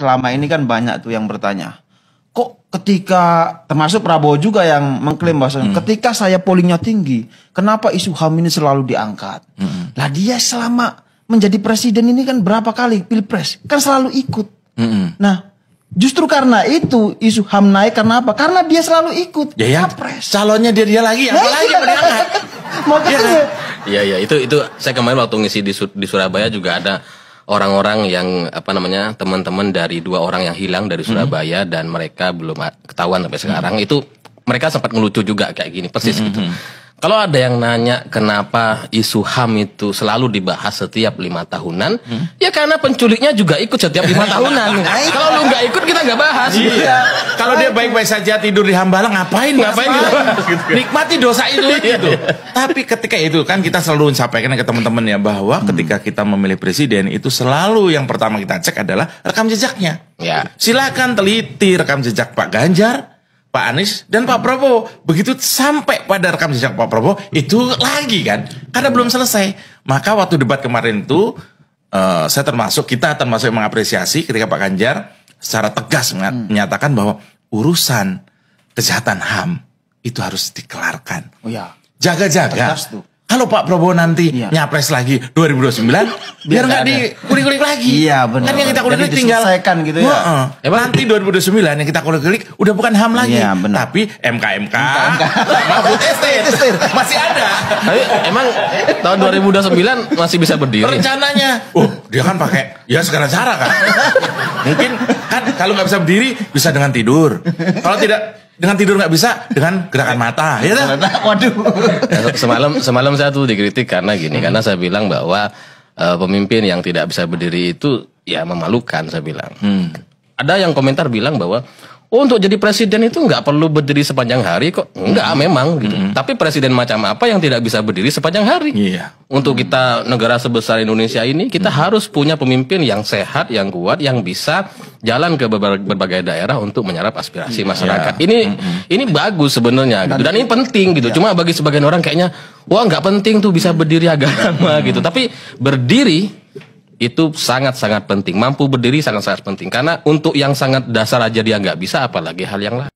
selama ini kan banyak tuh yang bertanya, kok ketika termasuk Prabowo juga yang mengklaim bahwa ketika saya pollingnya tinggi, kenapa isu HAM ini selalu diangkat? Lah dia selama menjadi presiden ini kan berapa kali pilpres kan selalu ikut. Nah justru karena itu isu HAM naik karena apa? Karena dia selalu ikut. Ya yang calonnya dia lagi, apalagi yang diangkat. Makanya. Iya itu saya kemarin waktu ngisi di Surabaya juga ada orang-orang yang teman-teman dari 2 orang yang hilang dari Surabaya dan mereka belum ketahuan sampai sekarang. Itu mereka sempat ngelucu juga kayak gini persis gitu. Kalau ada yang nanya kenapa isu HAM itu selalu dibahas setiap 5 tahunan, ya karena penculiknya juga ikut setiap 5 tahunan. Kalau lu nggak ikut kita nggak bahas. Iya. Kalau dia baik-baik saja tidur di Hambalang ngapain kita bahas? Nikmati dosa itu gitu. Tapi ketika itu kan kita selalu sampaikan ke teman-teman ya bahwa ketika kita memilih presiden itu selalu yang pertama kita cek adalah rekam jejaknya. Ya. Silakan teliti rekam jejak Pak Ganjar, Pak Anies dan Pak Prabowo. Begitu sampai pada rekam jejak Pak Prabowo itu lagi kan, karena belum selesai. Maka waktu debat kemarin itu kita termasuk yang mengapresiasi ketika Pak Ganjar secara tegas menyatakan bahwa urusan kejahatan HAM itu harus dikelarkan. Oh ya. Jaga-jaga. Kalau Pak Prabowo nanti nyapres lagi 2029, biar nggak dikulik-kulik lagi. Iya benar. Kan yang kita kulik-kulik tinggal gitu ya. Nanti 2029 yang kita kulik-kulik udah bukan HAM lagi, tapi MKMK, Mahfud Estate masih ada. Tapi emang tahun 2029 masih bisa berdiri. Rencananya, dia kan pakai segala cara kan. Mungkin kan kalau nggak bisa berdiri bisa dengan tidur. Kalau tidak dengan tidur nggak bisa dengan gerakan mata, ya kan? Waduh. Semalam saya tuh dikritik karena gini, karena saya bilang bahwa pemimpin yang tidak bisa berdiri itu ya memalukan, saya bilang. Ada yang komentar bilang bahwa untuk jadi presiden itu nggak perlu berdiri sepanjang hari kok. Enggak memang gitu. Tapi presiden macam apa yang tidak bisa berdiri sepanjang hari? Iya. Untuk kita negara sebesar Indonesia ini kita harus punya pemimpin yang sehat, yang kuat, yang bisa jalan ke berbagai daerah untuk menyerap aspirasi masyarakat. Ini bagus sebenarnya gitu. Dan ini penting gitu. Cuma bagi sebagian orang kayaknya wah nggak penting tuh bisa berdiri agama gitu. Tapi berdiri itu sangat-sangat penting. Mampu berdiri sangat-sangat penting. Karena untuk yang sangat dasar aja dia nggak bisa, apalagi hal yang lain.